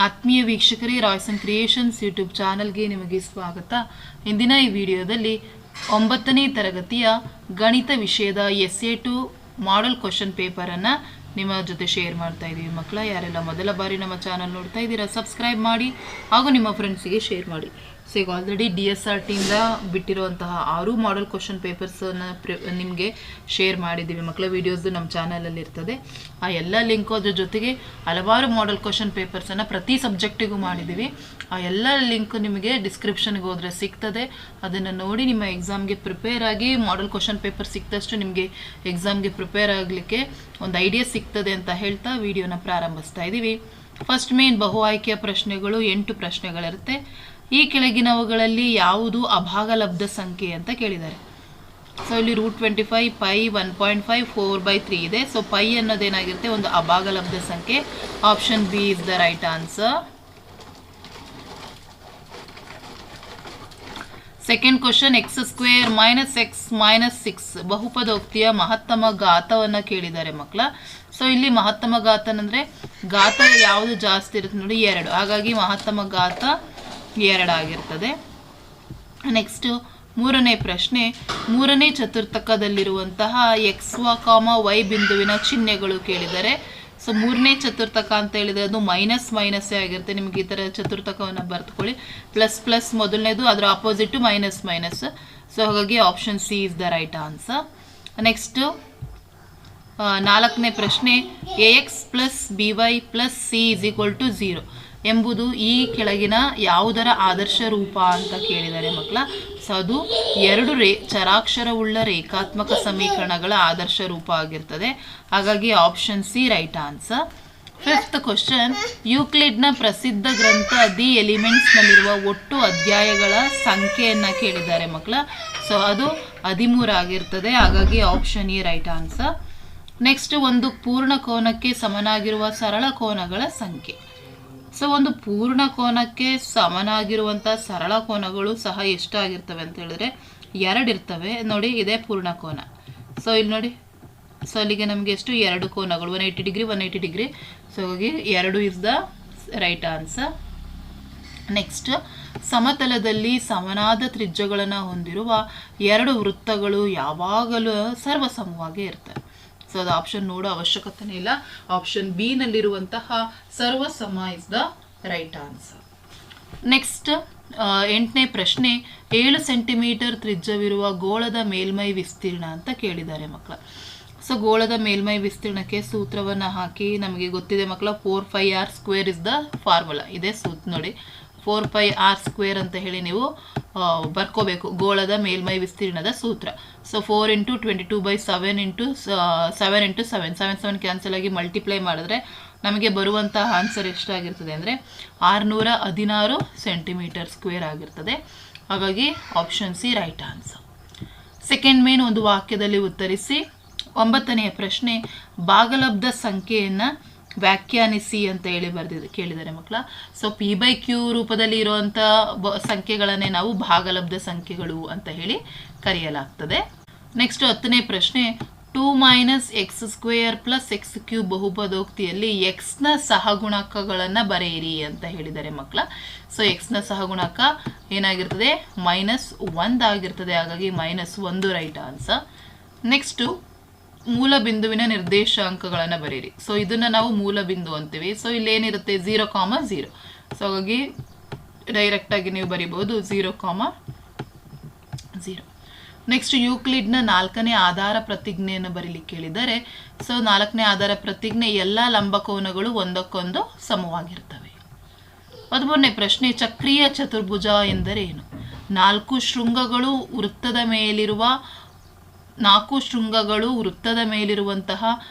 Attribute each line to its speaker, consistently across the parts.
Speaker 1: ಆತ್ಮೀಯ ವೀಕ್ಷಕರೇ, Royson creations YouTube ಚಾನಲ್ಗೆ ನಿಮಗೆ ಸ್ವಾಗತ. ಇಂದಿನ ಈ ವಿಡಿಯೋದಲ್ಲಿ 9ನೇ ತರಗತಿಯ ಗಣಿತ ವಿಷಯದ SA2 ಮಾಡೆಲ್ ಕ್ವಶನ್ ಪೇಪರನ್ನು ನಿಮ್ಮ ಜೊತೆ ಶೇರ್ ಮಾಡ್ತಾ ಇದ್ದೀವಿ. ಮಕ್ಕಳ, ಯಾರೆಲ್ಲ ಮೊದಲ ಬಾರಿ ನಮ್ಮ ಚಾನಲ್ ನೋಡ್ತಾ ಇದ್ದೀರಾ ಸಬ್ಸ್ಕ್ರೈಬ್ ಮಾಡಿ ಹಾಗೂ ನಿಮ್ಮ ಫ್ರೆಂಡ್ಸಿಗೆ ಶೇರ್ ಮಾಡಿ. ಸೊ ಈಗ ಆಲ್ರೆಡಿ DSRTಯಿಂದ ಬಿಟ್ಟಿರುವಂತಹ 6 ಮಾಡೆಲ್ ಕ್ವಶನ್ ಪೇಪರ್ಸನ್ನು ನಿಮಗೆ ಶೇರ್ ಮಾಡಿದ್ದೀವಿ ಮಕ್ಕಳ. ವೀಡಿಯೋಸ್ದು ನಮ್ಮ ಚಾನಲಲ್ಲಿ ಇರ್ತದೆ. ಆ ಎಲ್ಲ ಲಿಂಕು ಅದ್ರ ಜೊತೆಗೆ ಹಲವಾರು ಮಾಡೆಲ್ ಕ್ವಶನ್ ಪೇಪರ್ಸನ್ನು ಪ್ರತಿ ಸಬ್ಜೆಕ್ಟಿಗೂ ಮಾಡಿದ್ದೀವಿ. ಆ ಎಲ್ಲ ಲಿಂಕ್ ನಿಮಗೆ ಡಿಸ್ಕ್ರಿಪ್ಷನ್ಗೆ ಹೋದರೆ ಸಿಗ್ತದೆ. ಅದನ್ನು ನೋಡಿ ನಿಮ್ಮ ಎಕ್ಸಾಮ್ಗೆ ಪ್ರಿಪೇರ್ ಆಗಿ. ಮಾಡೆಲ್ ಕ್ವಶನ್ ಪೇಪರ್ ಸಿಕ್ತಷ್ಟು ನಿಮಗೆ ಎಕ್ಸಾಮ್ಗೆ ಪ್ರಿಪೇರ್ ಆಗಲಿಕ್ಕೆ ಒಂದು ಐಡಿಯಾ ಸಿಗ್ತದೆ ಅಂತ ಹೇಳ್ತಾ ವಿಡಿಯೋನ ಪ್ರಾರಂಭಿಸ್ತಾ ಇದ್ದೀವಿ. ಫಸ್ಟ್ ಮೇನ್ ಬಹು ಆಯ್ಕೆಯ ಪ್ರಶ್ನೆಗಳು 8 ಪ್ರಶ್ನೆಗಳಿರುತ್ತೆ. ಈ ಕೆಳಗಿನವುಗಳಲ್ಲಿ ಯಾವುದು ಅಭಾಗಲಬ್ಧ ಸಂಖ್ಯೆ ಅಂತ ಕೇಳಿದ್ದಾರೆ. ಸೊ ಇಲ್ಲಿ √25 ಪೈ 1.5 4/3 ಇದೆ. ಸೊ ಪೈ ಅನ್ನೋದೇನಾಗಿರುತ್ತೆ, ಒಂದು ಅಭಾಗಲಬ್ಧ ಸಂಖ್ಯೆ. Option B is the right answer. Second question, x² - x - 6 ಬಹುಪದೋಕ್ತಿಯ ಮಹತ್ತಮ ಘಾತವನ್ನು ಕೇಳಿದ್ದಾರೆ ಮಕ್ಕಳ. ಸೊ ಇಲ್ಲಿ ಮಹತ್ತಮ ಘಾತ ಅಂದರೆ ಘಾತ ಯಾವುದು ಜಾಸ್ತಿ ಇರುತ್ತೆ ನೋಡಿ, 2. ಹಾಗಾಗಿ ಮಹತ್ತಮ ಘಾತ 2 ಆಗಿರ್ತದೆ. ನೆಕ್ಸ್ಟ್ ಮೂರನೇ ಪ್ರಶ್ನೆ, ಮೂರನೇ ಚತುರ್ಥಕದಲ್ಲಿರುವಂತಹ x, y ಬಿಂದುವಿನ ಚಿಹ್ನೆಗಳು ಕೇಳಿದ್ದಾರೆ. ಸೊ ಮೂರನೇ ಚತುರ್ಥಕ ಅಂತ ಹೇಳಿದರೆ ಅದು ಮೈನಸ್ ಆಗಿರುತ್ತೆ. ನಿಮಗೆ ಈ ಥರ ಚತುರ್ಥಕವನ್ನು ಬರ್ತ್ಕೊಳ್ಳಿ. ಪ್ಲಸ್ ಮೊದಲನೇದು, ಅದರ ಆಪೋಸಿಟ್ ಮೈನಸ್. ಸೊ ಹಾಗಾಗಿ option C is the right answer. Next ನಾಲ್ಕನೇ ಪ್ರಶ್ನೆ, AX + BY + C = 0 ಎಂಬುದು ಈ ಕೆಳಗಿನ ಯಾವುದರ ಆದರ್ಶ ರೂಪ ಅಂತ ಕೇಳಿದ್ದಾರೆ ಮಕ್ಕಳ. ಸೊ ಅದು 2 ಚರಾಕ್ಷರವುಳ್ಳ ರೇಖಾತ್ಮಕ ಸಮೀಕರಣಗಳ ಆದರ್ಶ ರೂಪ ಆಗಿರ್ತದೆ. ಹಾಗಾಗಿ option c right answer. Fifth question, ಯೂಕ್ಲಿಡ್ನ ಪ್ರಸಿದ್ಧ ಗ್ರಂಥ ದಿ ಎಲಿಮೆಂಟ್ಸ್ನಲ್ಲಿರುವ ಒಟ್ಟು ಅಧ್ಯಾಯಗಳ ಸಂಖ್ಯೆಯನ್ನು ಕೇಳಿದ್ದಾರೆ ಮಕ್ಕಳ. ಸೊ ಅದು 13 ಆಗಿರ್ತದೆ. ಹಾಗಾಗಿ option A right answer. Next, ಒಂದು ಪೂರ್ಣ ಕೋನಕ್ಕೆ ಸಮನಾಗಿರುವ ಸರಳ ಕೋನಗಳ ಸಂಖ್ಯೆ. ಸೊ ಒಂದು ಪೂರ್ಣ ಕೋನಕ್ಕೆ ಸಮನಾಗಿರುವಂಥ ಸರಳ ಕೋನಗಳು ಸಹ ಎಷ್ಟಾಗಿರ್ತವೆ ಅಂತ ಹೇಳಿದ್ರೆ 2 ಇರ್ತವೆ ನೋಡಿ. ಇದೇ ಪೂರ್ಣ ಕೋನ. ಸೊ ಇಲ್ಲಿ ನೋಡಿ, ಸೊ ಅಲ್ಲಿಗೆ ನಮಗೆ ಎಷ್ಟು 2 ಕೋನಗಳು, 180 ಡಿಗ್ರಿ 180 ಡಿಗ್ರಿ. ಸೊ ಹಾಗಾಗಿ 2 is the right answer. Next, ಸಮತಲದಲ್ಲಿ ಸಮನಾದ ತ್ರಿಜ್ಯಗಳನ್ನು ಹೊಂದಿರುವ 2 ವೃತ್ತಗಳು ಯಾವಾಗಲೂ ಸರ್ವಸಮವಾಗಿ ಇರ್ತವೆ. ಸೊ ಅದು ಆಪ್ಷನ್ ನೋಡೋ ಅವಶ್ಯಕತೆನೇ ಇಲ್ಲ. ಆಪ್ಷನ್ ಬಿ ನಲ್ಲಿರುವಂತಹ ಸರ್ವಸಮ is the right answer. Next 8ನೇ ಪ್ರಶ್ನೆ, 7 ಸೆಂಟಿಮೀಟರ್ ತ್ರಿಜ್ಯವಿರುವ ಗೋಳದ ಮೇಲ್ಮೈ ವಿಸ್ತೀರ್ಣ ಅಂತ ಕೇಳಿದ್ದಾರೆ ಮಕ್ಕಳ. ಸೊ ಗೋಳದ ಮೇಲ್ಮೈ ವಿಸ್ತೀರ್ಣಕ್ಕೆ ಸೂತ್ರವನ್ನು ಹಾಕಿ, ನಮಗೆ ಗೊತ್ತಿದೆ ಮಕ್ಕಳ, 4πr² ಇಸ್ ದ ಫಾರ್ಮುಲಾ. ಇದೇ ನೋಡಿ, 4πr² ಅಂತ ಹೇಳಿ ನೀವು ಬರ್ಕೋಬೇಕು ಗೋಳದ ಮೇಲ್ಮೈ ವಿಸ್ತೀರ್ಣದ ಸೂತ್ರ. ಸೊ 4 × 22/7 × 7 × 7 ಕ್ಯಾನ್ಸಲ್ ಆಗಿ ಮಲ್ಟಿಪ್ಲೈ ಮಾಡಿದ್ರೆ ನಮಗೆ ಬರುವಂತಹ ಆನ್ಸರ್ ಎಷ್ಟಾಗಿರ್ತದೆ ಅಂದರೆ 616 ಸೆಂಟಿಮೀಟರ್² ಆಗಿರ್ತದೆ. ಹಾಗಾಗಿ option c right answer. Second main ಒಂದು ವಾಕ್ಯದಲ್ಲಿ ಉತ್ತರಿಸಿ. 9ನೇ ಪ್ರಶ್ನೆ, ಭಾಗಲಬ್ಧ ಸಂಖ್ಯೆಯನ್ನು ವ್ಯಾಖ್ಯಾನಿಸಿ ಅಂತ ಹೇಳಿ ಕೇಳಿದ್ದಾರೆ ಮಕ್ಕಳ. ಸೊ P/Q ರೂಪದಲ್ಲಿ ಇರುವಂಥ ಸಂಖ್ಯೆಗಳನ್ನೇ ನಾವು ಭಾಗಲಬ್ಧ ಸಂಖ್ಯೆಗಳು ಅಂತ ಹೇಳಿ ಕರೆಯಲಾಗ್ತದೆ. ನೆಕ್ಸ್ಟ್ 10ನೇ ಪ್ರಶ್ನೆ, 2 - x² + x³ ಬಹುಪದೋಕ್ತಿಯಲ್ಲಿ x ನ ಸಹಗುಣಕಗಳನ್ನು ಬರೆಯಿರಿ ಅಂತ ಹೇಳಿದ್ದಾರೆ ಮಕ್ಕಳ. ಸೊ x ನ ಸಹಗುಣಕ ಏನಾಗಿರ್ತದೆ, -1 ಆಗಿರ್ತದೆ. ಹಾಗಾಗಿ -1 ರೈಟ್ ಆನ್ಸರ್. ನೆಕ್ಸ್ಟು ಮೂಲ ಬಿಂದುವಿನ ನಿರ್ದೇಶಾಂಕಗಳನ್ನು ಬರೀರಿ. ಸೊ ಇದನ್ನು ನಾವು ಮೂಲ ಬಿಂದು ಅಂತೀವಿ. ಸೊ ಇಲ್ಲೇನಿರುತ್ತೆ 0,0. ಸೊ ಹಾಗಾಗಿ ಡೈರೆಕ್ಟಾಗಿ ನೀವು ಬರೀಬಹುದು 0,0. ನೆಕ್ಸ್ಟ್, ಯೂಕ್ಲಿಡ್ನ 4ನೇ ಆಧಾರ ಪ್ರತಿಜ್ಞೆಯನ್ನು ಬರೀಲಿಕ್ಕೆ ಕೇಳಿದರೆ. ಸೊ 4ನೇ ಆಧಾರ ಪ್ರತಿಜ್ಞೆ, ಎಲ್ಲ ಲಂಬಕೋನಗಳು ಒಂದಕ್ಕೊಂದು ಸಮವಾಗಿರ್ತವೆ. 13ನೇ ಪ್ರಶ್ನೆ, ಚಕ್ರೀಯ ಚತುರ್ಭುಜ ಎಂದರೇನು? 4 ಶೃಂಗಗಳು ವೃತ್ತದ ಮೇಲಿರುವಂತಹ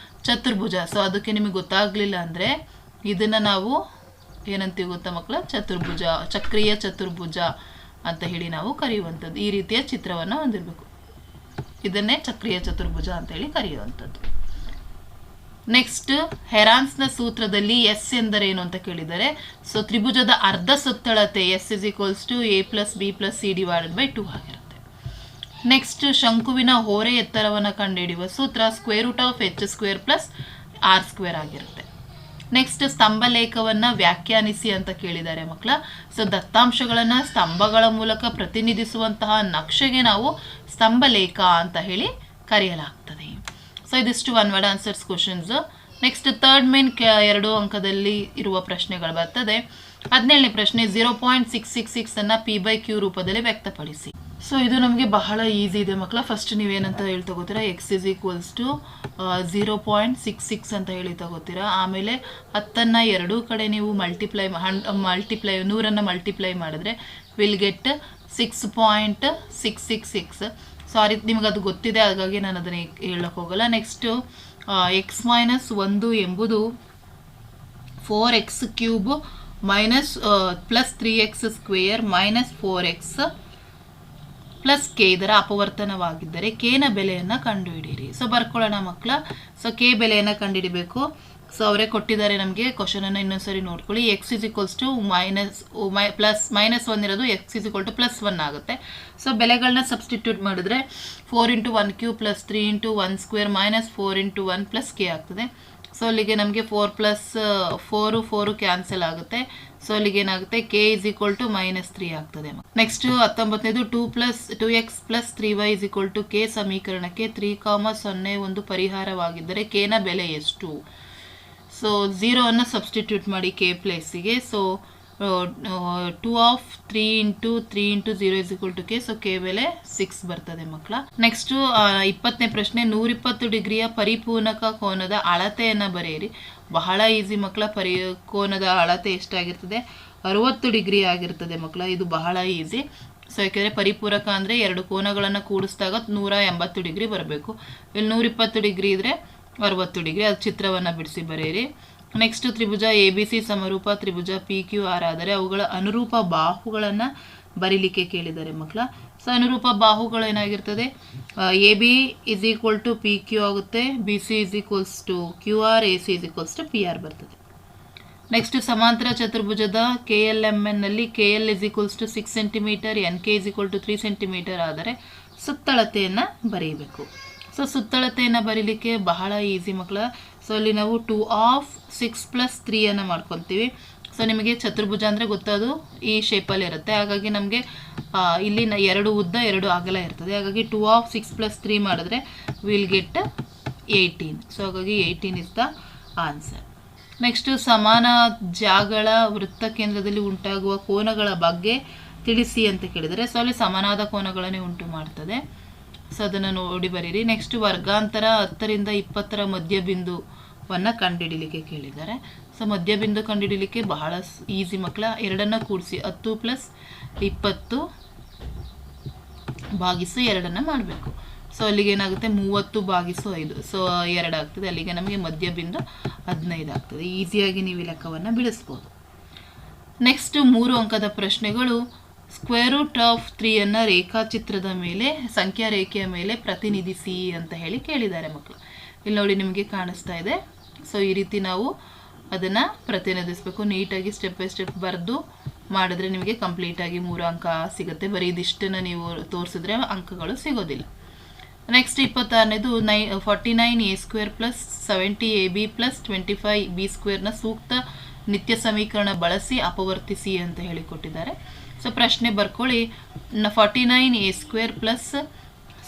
Speaker 1: ಚತುರ್ಭುಜ. ಸೊ ಅದಕ್ಕೆ ನಿಮಗೆ ಗೊತ್ತಾಗಲಿಲ್ಲ ಅಂದರೆ ಇದನ್ನು ನಾವು ಏನಂತೀವಿ ಗೊತ್ತಾ ಮಕ್ಕಳ, ಚಕ್ರೀಯ ಚತುರ್ಭುಜ ಅಂತ ಹೇಳಿ ನಾವು ಕರೆಯುವಂಥದ್ದು. ಈ ರೀತಿಯ ಚಿತ್ರವನ್ನು ಹೊಂದಿರಬೇಕು. ಇದನ್ನೇ ಚಕ್ರೀಯ ಚತುರ್ಭುಜ ಅಂತ ಹೇಳಿ ಕರೆಯುವಂಥದ್ದು. ನೆಕ್ಸ್ಟ್, ಹೆರಾನ್ಸ್ನ ಸೂತ್ರದಲ್ಲಿ ಎಸ್ ಎಂದರೇನು ಅಂತ ಕೇಳಿದರೆ. ಸೊ ತ್ರಿಭುಜದ ಅರ್ಧ ಸುತ್ತಳತೆ S = A + B + C / 2 ಆಗಿರುತ್ತೆ. ನೆಕ್ಸ್ಟ್, ಶಂಕುವಿನ ಹೋರೆ ಎತ್ತರವನ್ನು ಕಂಡುಹಿಡಿಯುವ ಸೂತ್ರ √h² + r² ಆಗಿರುತ್ತೆ. ನೆಕ್ಸ್ಟ್ ಸ್ತಂಭಲೇಖವನ್ನು ವ್ಯಾಖ್ಯಾನಿಸಿ ಅಂತ ಕೇಳಿದ್ದಾರೆ ಮಕ್ಕಳ. ಸೊ ದತ್ತಾಂಶಗಳನ್ನು ಸ್ತಂಭಗಳ ಮೂಲಕ ಪ್ರತಿನಿಧಿಸುವಂತಹ ನಕ್ಷೆಗೆ ನಾವು ಸ್ತಂಭಲೇಖ ಅಂತ ಹೇಳಿ ಕರೆಯಲಾಗ್ತದೆ. ಸೊ ಇದಿಷ್ಟು one word answers questions. Next third main 2 ಅಂಕದಲ್ಲಿ ಇರುವ ಪ್ರಶ್ನೆಗಳು ಬರ್ತದೆ. 17ನೇ ಪ್ರಶ್ನೆ 0.666 ಅನ್ನು P/Q ರೂಪದಲ್ಲಿ ವ್ಯಕ್ತಪಡಿಸಿ. ಸೊ ಇದು ನಮಗೆ ಬಹಳ ಈಸಿ ಇದೆ ಮಕ್ಕಳ. ಫಸ್ಟ್ ನೀವೇನಂತ ಹೇಳಿ ತಗೋತೀರಾ, x = 0.66 ಅಂತ ಹೇಳಿ ತಗೋತೀರಾ. ಆಮೇಲೆ 10ನ್ನು ಎರಡೂ ಕಡೆ ನೀವು ಮಲ್ಟಿಪ್ಲೈ 100ನ್ನು ಮಲ್ಟಿಪ್ಲೈ ಮಾಡಿದ್ರೆ ವಿಲ್ ಗೆಟ್ 6.666. ಸಾರಿ, ನಿಮಗೆ ಅದು ಗೊತ್ತಿದೆ, ಹಾಗಾಗಿ ನಾನು ಅದನ್ನು ಹೇಳಕ್ಕೆ ಹೋಗಲ್ಲ. ನೆಕ್ಸ್ಟು x-1 ಎಂಬುದು 4x³ plus 3x² minus 4x plus K ಇದರ ಅಪವರ್ತನವಾಗಿದ್ದರೆ ಕೆನ ಬೆಲೆಯನ್ನು ಕಂಡುಹಿಡಿಯಿರಿ. ಸೊ ಬರ್ಕೊಳ್ಳೋಣ ಮಕ್ಕಳ. ಸೊ ಕೆ ಬೆಲೆಯನ್ನು ಕಂಡುಹಿಡಿಬೇಕು. ಸೊ ಅವರೇ ಕೊಟ್ಟಿದ್ದಾರೆ ನಮಗೆ. ಕ್ವಶನನ್ನು ಇನ್ನೊಂದ್ಸರಿ ನೋಡ್ಕೊಳ್ಳಿ. x -1 ಇರೋದು x +1 ಆಗುತ್ತೆ. ಸೊ ಬೆಲೆಗಳನ್ನ ಸಬ್ಸ್ಟಿಟ್ಯೂಟ್ ಮಾಡಿದ್ರೆ 4 × 1³ + 3 × 1² -4 × 1 + k ಆಗ್ತದೆ. ಸೊ ಅಲ್ಲಿಗೆ ನಮಗೆ 4 + 4 ಕ್ಯಾನ್ಸಲ್ ಆಗುತ್ತೆ. ಸೊ ಅಲ್ಲಿಗೆ ಏನಾಗುತ್ತೆ, k = -3 ಆಗ್ತದೆ. ನೆಕ್ಸ್ಟ್ 19ನೇದು 2x + 3y = k ಸಮೀಕರಣಕ್ಕೆ 3, 0 ಒಂದು ಪರಿಹಾರವಾಗಿದ್ದರೆ k ನ ಬೆಲೆ ಎಷ್ಟು? ಸೊ 0 ಅನ್ನು ಸಬ್ಸ್ಟಿಟ್ಯೂಟ್ ಮಾಡಿ k ಪ್ಲೇಸಿಗೆ. So 2/3 × 3 × 0 = k. ಸೊ k ಬೆಲೆ 6 ಬರ್ತದೆ ಮಕ್ಕಳ. ನೆಕ್ಸ್ಟ್ 20ನೇ ಪ್ರಶ್ನೆ 120 ಡಿಗ್ರಿಯ ಪರಿಪೂರ್ಣಕ ಕೋನದ ಅಳತೆಯನ್ನು ಬರೆಯಿರಿ. ಬಹಳ ಈಸಿ ಮಕ್ಕಳ. ಕೋನದ ಅಳತೆ ಎಷ್ಟಾಗಿರ್ತದೆ? 60 ಡಿಗ್ರಿ ಆಗಿರ್ತದೆ ಮಕ್ಕಳ. ಇದು ಬಹಳ ಈಸಿ. ಸೊ ಯಾಕೆಂದರೆ ಪರಿಪೂರಕ ಅಂದರೆ 2 ಕೋನಗಳನ್ನು ಕೂಡಿಸಿದಾಗ 180 ಡಿಗ್ರಿ ಬರಬೇಕು. ಇಲ್ಲಿ 120 ಡಿಗ್ರಿ ಇದ್ದರೆ 60 ಡಿಗ್ರಿ. ಅದು ಚಿತ್ರವನ್ನು ಬಿಡಿಸಿ ಬರೆಯಿರಿ. ನೆಕ್ಸ್ಟ್ ತ್ರಿಭುಜ ABC ಸಮರೂಪ ತ್ರಿಭುಜ PQR ಆದರೆ ಅವುಗಳ ಅನುರೂಪ ಬಾಹುಗಳನ್ನು ಬರೀಲಿಕ್ಕೆ ಕೇಳಿದ್ದಾರೆ ಮಕ್ಕಳ. ಸೊ ಅನುರೂಪ ಬಾಹುಗಳು ಏನಾಗಿರ್ತದೆ? AB = PQ ಆಗುತ್ತೆ, BC = QR, AC = PR ಬರ್ತದೆ. ನೆಕ್ಸ್ಟ್ ಸಮಾಂತರ ಚತುರ್ಭುಜದ KLMN ನಲ್ಲಿ KL = 6 cm, NK = 3 cm ಆದರೆ ಸುತ್ತಳತೆಯನ್ನು ಬರೀಬೇಕು. ಸೊ ಸುತ್ತಳತೆಯನ್ನು ಬರೀಲಿಕ್ಕೆ ಬಹಳ ಈಸಿ ಮಕ್ಕಳ. ಸೊ ಅಲ್ಲಿ ನಾವು 2/6 + 3 ಅನ್ನು ಮಾಡ್ಕೊತೀವಿ. ಸೊ ನಿಮಗೆ ಚತುರ್ಭುಜ ಅಂದರೆ ಗೊತ್ತದು ಈ ಶೇಪಲ್ಲಿ ಇರುತ್ತೆ. ಹಾಗಾಗಿ ನಮಗೆ ಇಲ್ಲಿ 2 ಉದ್ದ 2 ಅಗಲ ಇರ್ತದೆ. ಹಾಗಾಗಿ 2/6 + 3 ಮಾಡಿದ್ರೆ ವಿಲ್ ಗೆಟ್ 18. ಸೊ ಹಾಗಾಗಿ 18 ಇಸ್ ದ ಆನ್ಸರ್. ನೆಕ್ಸ್ಟು ಸಮಾನ ಜಾಗಳ ವೃತ್ತ ಕೇಂದ್ರದಲ್ಲಿ ಉಂಟಾಗುವ ಕೋನಗಳ ಬಗ್ಗೆ ತಿಳಿಸಿ ಅಂತ ಕೇಳಿದರೆ, ಸೊ ಅಲ್ಲಿ ಸಮಾನಾದ ಕೋನಗಳನ್ನೇ ಉಂಟು ಮಾಡ್ತದೆ. ಸೊ ಅದನ್ನು ನೋಡಿ ಬರೀರಿ. ನೆಕ್ಸ್ಟ್ ವರ್ಗಾಂತರ 10 ರಿಂದ 20ರ ಮಧ್ಯಬಿಂದುವನ್ನು ಕಂಡುಹಿಡಿಲಿಕ್ಕೆ ಕೇಳಿದ್ದಾರೆ. ಸೊ ಮಧ್ಯಬಿಂದು ಕಂಡುಹಿಡಿಲಿಕ್ಕೆ ಬಹಳ ಈಸಿ ಮಕ್ಕಳ. 2ನ್ನು ಕೂಡಿಸಿ 10 + 20 / 2 ಮಾಡಬೇಕು. ಸೊ ಅಲ್ಲಿಗೆ ಏನಾಗುತ್ತೆ 30/5. ಸೊ 2 ಆಗ್ತದೆ. ಅಲ್ಲಿಗೆ ನಮಗೆ ಮಧ್ಯಬಿಂದು 15 ಆಗ್ತದೆ. ಈಸಿಯಾಗಿ ನೀವು ಲೆಕ್ಕವನ್ನು ಬಿಡಿಸ್ಬೋದು. ನೆಕ್ಸ್ಟ್ 3 ಅಂಕದ ಪ್ರಶ್ನೆಗಳು. √3 ಅನ್ನು ರೇಖಾಚಿತ್ರದ ಮೇಲೆ ಸಂಖ್ಯಾ ರೇಖೆಯ ಮೇಲೆ ಪ್ರತಿನಿಧಿಸಿ ಅಂತ ಹೇಳಿ ಕೇಳಿದ್ದಾರೆ ಮಕ್ಕಳು. ಇಲ್ಲಿ ನೋಡಿ ನಿಮಗೆ ಕಾಣಿಸ್ತಾ ಇದೆ. ಸೊ ಈ ರೀತಿ ನಾವು ಅದನ್ನು ಪ್ರತಿನಿಧಿಸಬೇಕು. ನೀಟಾಗಿ ಸ್ಟೆಪ್ ಬೈ ಸ್ಟೆಪ್ ಬರೆದು ಮಾಡಿದ್ರೆ ನಿಮಗೆ ಕಂಪ್ಲೀಟಾಗಿ 3 ಅಂಕ ಸಿಗುತ್ತೆ. ಬರೀ ಇದಿಷ್ಟನ್ನು ನೀವು ತೋರಿಸಿದ್ರೆ ಅಂಕಗಳು ಸಿಗೋದಿಲ್ಲ. ನೆಕ್ಸ್ಟ್ 26ನೇದು 49a² + 70ab + 25b² ಸೂಕ್ತ ನಿತ್ಯ ಸಮೀಕರಣ ಬಳಸಿ ಅಪವರ್ತಿಸಿ ಅಂತ ಹೇಳಿಕೊಟ್ಟಿದ್ದಾರೆ. ಸೊ ಪ್ರಶ್ನೆ ಬರ್ಕೊಳ್ಳಿ. 49a² +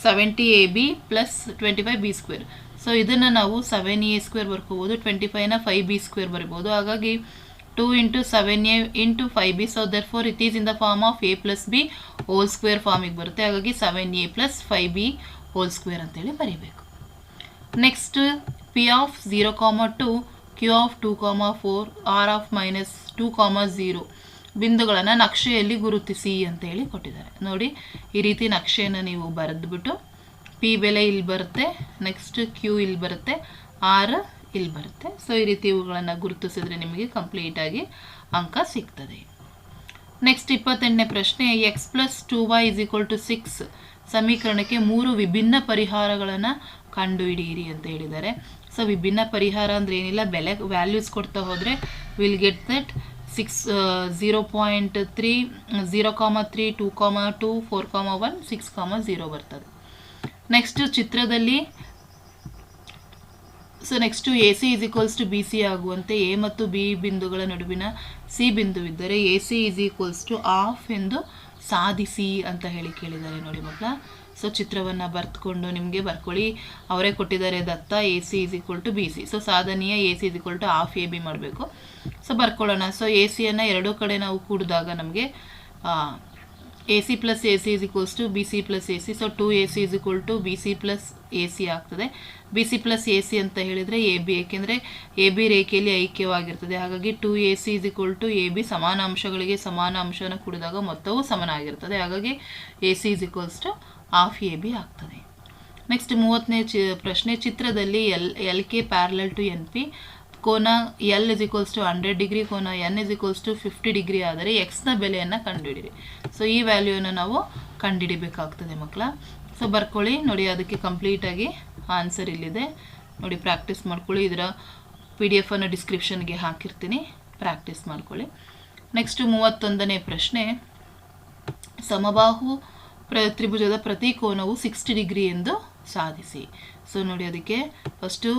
Speaker 1: 70ab + 25b². ಸೊ ಇದನ್ನು ನಾವು 7a² ಬರ್ಕೋಬೋದು, 25ನ 5b² ಬರಿಬೋದು. ಹಾಗಾಗಿ 2 × 7a × 5b. So therefore it is in the form of a + b ಹೋಲ್² ಫಾರ್ಮಿಗೆ ಬರುತ್ತೆ. ಹಾಗಾಗಿ 7a + 5b ಹೋಲ್² ಅಂತೇಳಿ ಬರೀಬೇಕು. ನೆಕ್ಸ್ಟ್ P0,2 Q2,4 R-2,0 ಬಿಂದುಗಳನ್ನು ನಕ್ಷೆಯಲ್ಲಿ ಗುರುತಿಸಿ ಅಂತ ಹೇಳಿ ಕೊಟ್ಟಿದ್ದಾರೆ. ನೋಡಿ ಈ ರೀತಿ ನಕ್ಷೆಯನ್ನು ನೀವು ಬರೆದ್ಬಿಟ್ಟು P ಬೆಲೆ ಇಲ್ಲಿ ಬರುತ್ತೆ, ನೆಕ್ಸ್ಟ್ Q ಇಲ್ಲಿ ಬರುತ್ತೆ, R ಇಲ್ಲಿ ಬರುತ್ತೆ. ಸೊ ಈ ರೀತಿ ಇವುಗಳನ್ನು ಗುರುತಿಸಿದ್ರೆ ನಿಮಗೆ ಕಂಪ್ಲೀಟಾಗಿ ಅಂಕ ಸಿಗ್ತದೆ. ನೆಕ್ಸ್ಟ್ 28ನೇ ಪ್ರಶ್ನೆ. x + 2y = 6 ಸಮೀಕರಣಕ್ಕೆ 3 ವಿಭಿನ್ನ ಪರಿಹಾರಗಳನ್ನು ಕಂಡುಹಿಡಿಯಿರಿ ಅಂತ ಹೇಳಿದ್ದಾರೆ. ಸೊ ವಿಭಿನ್ನ ಪರಿಹಾರ ಅಂದರೆ ಏನಿಲ್ಲ, ಬೆಲೆ ವ್ಯಾಲ್ಯೂಸ್ ಕೊಡ್ತಾ ಹೋದರೆ ವಿಲ್ ಗೆಟ್ ದಟ್ 0.3, 0,3, 2,2, 4,1, 6,0 ಬರ್ತದೆ. ನೆಕ್ಸ್ಟ್ ಚಿತ್ರದಲ್ಲಿ so next a c is equals to b c ಆಗುವಂತೆ ಎ ಮತ್ತು ಬಿ ಬಿಂದುಗಳ ನಡುವಿನ ಸಿ ಬಿಂದುವಿದ್ದರೆ a c is equals to half ಎಂದು ಸಾಧಿಸಿ ಅಂತ ಹೇಳಿ ಕೇಳಿದ್ದಾರೆ ನೋಡಿ ಮಕ್ಕಳ. ಸೊ ಚಿತ್ರವನ್ನು ಬರೆದುಕೊಂಡು ನಿಮಗೆ ಬರ್ಕೊಳ್ಳಿ. ಅವರೇ ಕೊಟ್ಟಿದ್ದಾರೆ ದತ್ತ a c is equal to b c. So ಸಾಧನೆಯ a c is equal to half a b ಮಾಡಬೇಕು. ಸೊ ಬರ್ಕೊಳ್ಳೋಣ. ಸೊ ಎ ಸಿಯನ್ನು ಎರಡೂ ಕಡೆ ನಾವು ಕೂಡಿದಾಗ ನಮಗೆ a c plus a c is equals to b c plus a c. So 2AC is equal to b c plus a c ಆಗ್ತದೆ. B c plus a c ಅಂತ ಹೇಳಿದರೆ ಎ ಬಿ, ಏಕೆಂದರೆ ಎ ಬಿ ರೇಖೆಯಲ್ಲಿ ಐಕ್ಯವಾಗಿರ್ತದೆ. ಹಾಗಾಗಿ 2AC is equal to a b. ಸಮಾನ ಅಂಶಗಳಿಗೆ ಸಮಾನ ಅಂಶನ ಕೂಡಿದಾಗ ಮೊತ್ತವು ಸಮನಾಗಿರ್ತದೆ. ಹಾಗಾಗಿ a c is equals to half a b ಆಗ್ತದೆ. ನೆಕ್ಸ್ಟ್ 30ನೇ ಪ್ರಶ್ನೆ. ಚಿತ್ರದಲ್ಲಿ l k parallel to n p, ಕೋನ l is equals to 100 degree, ಕೋನ n is equals to 50 degree ಆದರೆ ಎಕ್ಸ್ನ ಬೆಲೆಯನ್ನು ಕಂಡುಹಿಡಿರಿ. ಸೊ ಈ ವ್ಯಾಲ್ಯೂನ ನಾವು ಕಂಡುಹಿಡಿಬೇಕಾಗ್ತದೆ ಮಕ್ಕಳ. ಸೊ ಬರ್ಕೊಳ್ಳಿ ನೋಡಿ, ಅದಕ್ಕೆ ಕಂಪ್ಲೀಟಾಗಿ ಆನ್ಸರ್ ಇಲ್ಲಿದೆ ನೋಡಿ, ಪ್ರಾಕ್ಟೀಸ್ ಮಾಡ್ಕೊಳ್ಳಿ. ಇದರ PDF ಅನ್ನು ಡಿಸ್ಕ್ರಿಪ್ಷನ್ಗೆ ಹಾಕಿರ್ತೀನಿ, ಪ್ರಾಕ್ಟೀಸ್ ಮಾಡ್ಕೊಳ್ಳಿ. ನೆಕ್ಸ್ಟ್ 31ನೇ ಪ್ರಶ್ನೆ. ಸಮಬಾಹು ತ್ರಿಭುಜದ ಪ್ರತಿ ಕೋನವು 60 ಡಿಗ್ರಿ ಎಂದು ಸಾಧಿಸಿ. ಸೊ ನೋಡಿ, ಅದಕ್ಕೆ ಫಸ್ಟು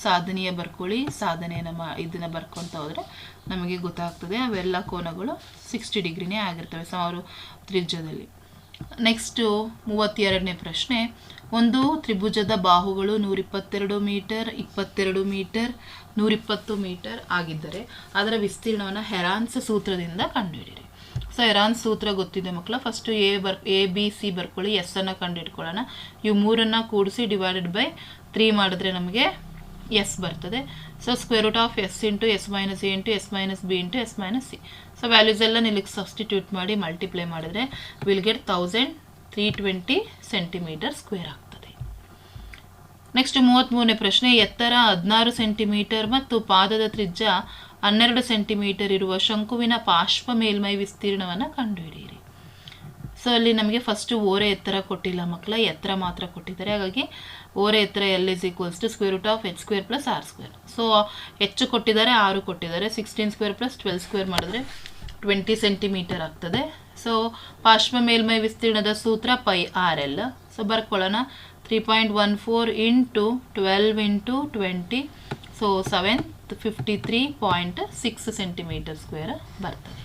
Speaker 1: ಸಾಧನೆಯ ಬರ್ಕೊಳ್ಳಿ. ಸಾಧನೆಯನ್ನು ಇದನ್ನು ಬರ್ಕೊತ ಹೋದರೆ ನಮಗೆ ಗೊತ್ತಾಗ್ತದೆ ಅವೆಲ್ಲ ಕೋನಗಳು 60 ಡಿಗ್ರಿನೇ ಆಗಿರ್ತವೆ ಸಮ ತ್ರಿಭುಜದಲ್ಲಿ. ನೆಕ್ಸ್ಟು 32ನೇ ಪ್ರಶ್ನೆ. ಒಂದು ತ್ರಿಭುಜದ ಬಾಹುಗಳು 122 ಮೀಟರ್, 22 ಮೀಟರ್, 120 ಮೀಟರ್ ಆಗಿದ್ದರೆ ಅದರ ವಿಸ್ತೀರ್ಣವನ್ನು ಹೆರಾನ್ಸ್ ಸೂತ್ರದಿಂದ ಕಂಡುಹಿಡಿಯಿರಿ. ಸೊ ಹೆರಾನ್ಸ್ ಸೂತ್ರ ಗೊತ್ತಿದೆ ಮಕ್ಕಳ. ಫಸ್ಟು ಎ ಬಿ ಸಿ ಬರ್ಕೊಳ್ಳಿ, ಎಸ್ ಅನ್ನು ಕಂಡುಹಿಡ್ಕೊಳ್ಳೋಣ. ಇವು ಮೂರನ್ನು ಕೂಡಿಸಿ ಡಿವೈಡೆಡ್ ಬೈ 3 ಮಾಡಿದ್ರೆ ನಮಗೆ ಎಸ್ ಬರ್ತದೆ. So square root of S into S minus A into S minus B into S minus C. So values ಎಲ್ಲ ಇಲ್ಲಿಗೆ ಸಬ್ಸ್ಟಿಟ್ಯೂಟ್ ಮಾಡಿ ಮಲ್ಟಿಪ್ಲೈ ಮಾಡಿದರೆ ವಿಲ್ ಗೆಟ್ 1320 ಸೆಂಟಿಮೀಟರ್ ಸ್ಕ್ವೇರ್ ಆಗ್ತದೆ. ನೆಕ್ಸ್ಟ್ 33ನೇ ಪ್ರಶ್ನೆ. ಎತ್ತರ 16 ಸೆಂಟಿಮೀಟರ್ ಮತ್ತು ಪಾದದ ತ್ರಿಜ್ಯ 12 ಸೆಂಟಿಮೀಟರ್ ಇರುವ ಶಂಕುವಿನ ಪಾರ್ಶ್ವ ಮೇಲ್ಮೈ ವಿಸ್ತೀರ್ಣವನ್ನು ಕಂಡುಹಿಡಿಯಿರಿ. ಸೊ ಅಲ್ಲಿ ನಮಗೆ ಫಸ್ಟು ಓರೆ ಎತ್ತರ ಕೊಟ್ಟಿಲ್ಲ ಮಕ್ಕಳ, ಎತ್ತರ ಮಾತ್ರ ಕೊಟ್ಟಿದ್ದಾರೆ. ಹಾಗಾಗಿ ಓರೆ ಎತ್ತರ L is equals to square root of H square plus R square. So ಹೆಚ್ಚು ಕೊಟ್ಟಿದ್ದಾರೆ, 6 ಕೊಟ್ಟಿದ್ದಾರೆ. 16 ಸ್ಕ್ವೇರ್ ಪ್ಲಸ್ 12 ಸ್ಕ್ವೇರ್ ಮಾಡಿದ್ರೆ 20 ಸೆಂಟಿಮೀಟರ್ ಆಗ್ತದೆ. ಸೊ ಪಾರ್ಶ್ವ ಮೇಲ್ಮೈ ವಿಸ್ತೀರ್ಣದ ಸೂತ್ರ ಪೈ ಆರ್ ಎಲ್. ಸೊ ಬರ್ಕೊಳ್ಳೋಣ. 3.14 into 12 into 20. So 753.6 centimetre square ಬರ್ತದೆ.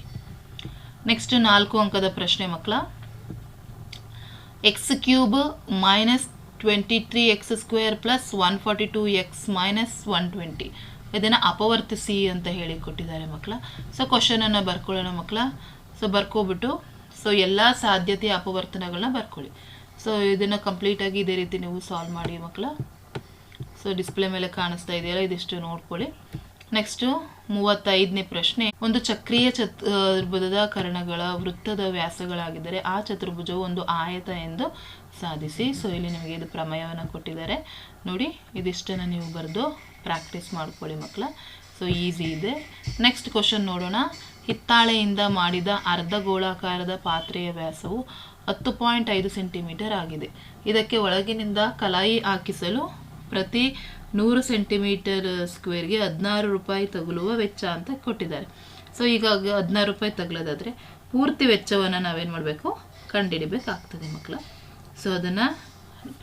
Speaker 1: ನೆಕ್ಸ್ಟ್ 4 ಅಂಕದ ಪ್ರಶ್ನೆ ಮಕ್ಕಳ. X cube minus 23x square plus 142x minus 120 ಇದನ್ನು ಅಪವರ್ತಿಸಿ ಅಂತ ಹೇಳಿ ಕೊಟ್ಟಿದ್ದಾರೆ ಮಕ್ಕಳ. ಸೊ ಕ್ವಶನನ್ನು ಬರ್ಕೊಳ್ಳೋಣ ಮಕ್ಕಳ. ಸೊ ಬರ್ಕೊಬಿಟ್ಟು ಸೊ ಎಲ್ಲ ಸಾಧ್ಯತೆಯ ಅಪವರ್ತನಗಳನ್ನ ಬರ್ಕೊಳ್ಳಿ. ಸೊ ಇದನ್ನು ಕಂಪ್ಲೀಟಾಗಿ ಇದೇ ರೀತಿ ನೀವು ಸಾಲ್ವ್ ಮಾಡಿ ಮಕ್ಕಳ. ಸೊ ಡಿಸ್ಪ್ಲೇ ಮೇಲೆ ಕಾಣಿಸ್ತಾ ಇದೆಯಲ್ಲ, ಇದಿಷ್ಟು ನೋಡ್ಕೊಳ್ಳಿ. ನೆಕ್ಸ್ಟು 35ನೇ ಪ್ರಶ್ನೆ. ಒಂದು ಚಕ್ರೀಯ ಚತುರ್ಭುಜದ ಕರ್ಣಗಳ ವೃತ್ತದ ವ್ಯಾಸಗಳಾಗಿದ್ದರೆ ಆ ಚತುರ್ಭುಜವು ಒಂದು ಆಯತ ಎಂದು ಸಾಧಿಸಿ. ಸೊ ಇಲ್ಲಿ ನಿಮಗೆ ಇದು ಪ್ರಮೇಯವನ್ನು ಕೊಟ್ಟಿದ್ದಾರೆ ನೋಡಿ, ಇದಿಷ್ಟನ್ನು ನೀವು ಬರೆದು ಪ್ರಾಕ್ಟೀಸ್ ಮಾಡ್ಕೊಳ್ಳಿ ಮಕ್ಕಳ. ಸೊ ಈಸಿ ಇದೆ. ನೆಕ್ಸ್ಟ್ ಕ್ವಶನ್ ನೋಡೋಣ. ಹಿತ್ತಾಳೆಯಿಂದ ಮಾಡಿದ ಅರ್ಧ ಗೋಳಾಕಾರದ ಪಾತ್ರೆಯ ವ್ಯಾಸವು 10.5 ಸೆಂಟಿಮೀಟರ್ ಆಗಿದೆ. ಇದಕ್ಕೆ ಒಳಗಿನಿಂದ ಕಲಾಯಿ ಹಾಕಿಸಲು ಪ್ರತಿ 100 ಸೆಂಟಿಮೀಟರ್ ಸ್ಕ್ವೇರ್ಗೆ 16 ರೂಪಾಯಿ ತಗುಲುವ ವೆಚ್ಚ ಅಂತ ಕೊಟ್ಟಿದ್ದಾರೆ. ಸೊ ಈಗ 16 ರೂಪಾಯಿ ತಗಲೋದಾದರೆ ಪೂರ್ತಿ ವೆಚ್ಚವನ್ನು ನಾವೇನು ಮಾಡಬೇಕು, ಕಂಡುಹಿಡಿಬೇಕಾಗ್ತದೆ ಮಕ್ಕಳ. ಸೊ ಅದನ್ನು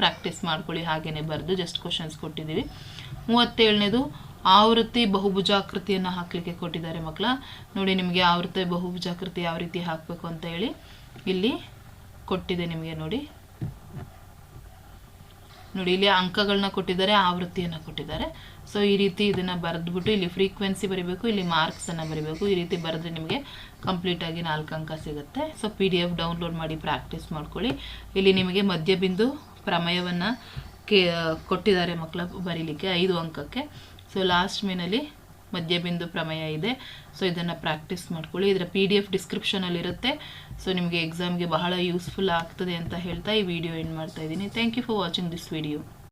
Speaker 1: ಪ್ರಾಕ್ಟೀಸ್ ಮಾಡ್ಕೊಳ್ಳಿ, ಹಾಗೆಯೇ ಬರೆದು ಜಸ್ಟ್ ಕ್ವಶನ್ಸ್ ಕೊಟ್ಟಿದ್ದೀವಿ. 37ನೇದು ಆವೃತ್ತಿ ಬಹುಭುಜಾಕೃತಿಯನ್ನು ಹಾಕಲಿಕ್ಕೆ ಕೊಟ್ಟಿದ್ದಾರೆ ಮಕ್ಕಳ. ನೋಡಿ, ನಿಮಗೆ ಆವೃತ್ತಿ ಬಹುಭುಜಾಕೃತಿ ಯಾವ ರೀತಿ ಹಾಕಬೇಕು ಅಂತ ಹೇಳಿ ಇಲ್ಲಿ ಕೊಟ್ಟಿದೆ ನಿಮಗೆ. ನೋಡಿ ಇಲ್ಲಿ ಅಂಕಗಳನ್ನ ಕೊಟ್ಟಿದ್ದಾರೆ, ಆವೃತ್ತಿಯನ್ನು ಕೊಟ್ಟಿದ್ದಾರೆ. ಸೊ ಈ ರೀತಿ ಇದನ್ನು ಬರೆದ್ಬಿಟ್ಟು ಇಲ್ಲಿ ಫ್ರೀಕ್ವೆನ್ಸಿ ಬರೀಬೇಕು, ಇಲ್ಲಿ ಮಾರ್ಕ್ಸನ್ನು ಬರೀಬೇಕು. ಈ ರೀತಿ ಬರೆದ್ರೆ ನಿಮಗೆ ಕಂಪ್ಲೀಟಾಗಿ 4 ಅಂಕ ಸಿಗುತ್ತೆ. ಸೊ PDF ಡೌನ್ಲೋಡ್ ಮಾಡಿ ಪ್ರಾಕ್ಟೀಸ್ ಮಾಡ್ಕೊಳ್ಳಿ. ಇಲ್ಲಿ ನಿಮಗೆ ಮಧ್ಯಬಿಂದು ಪ್ರಮೇಯವನ್ನು ಕೊಟ್ಟಿದ್ದಾರೆ ಮಕ್ಕಳ ಬರೀಲಿಕ್ಕೆ 5 ಅಂಕಕ್ಕೆ. ಸೊ ಲಾಸ್ಟ್ ಮೇನಲ್ಲಿ ಮಧ್ಯಬಿಂದು ಪ್ರಮೇಯ ಇದೆ. ಸೊ ಇದನ್ನು ಪ್ರಾಕ್ಟೀಸ್ ಮಾಡ್ಕೊಳ್ಳಿ. ಇದರ PDF ಡಿಸ್ಕ್ರಿಪ್ಷನಲ್ಲಿರುತ್ತೆ. ಸೊ ನಿಮಗೆ ಎಕ್ಸಾಮ್ಗೆ ಬಹಳ ಯೂಸ್ಫುಲ್ ಆಗ್ತದೆ ಅಂತ ಹೇಳ್ತಾ ಈ ವಿಡಿಯೋ ಎಂಡ್ ಮಾಡ್ತಾ ಇದ್ದೀನಿ. Thank you for watching this video.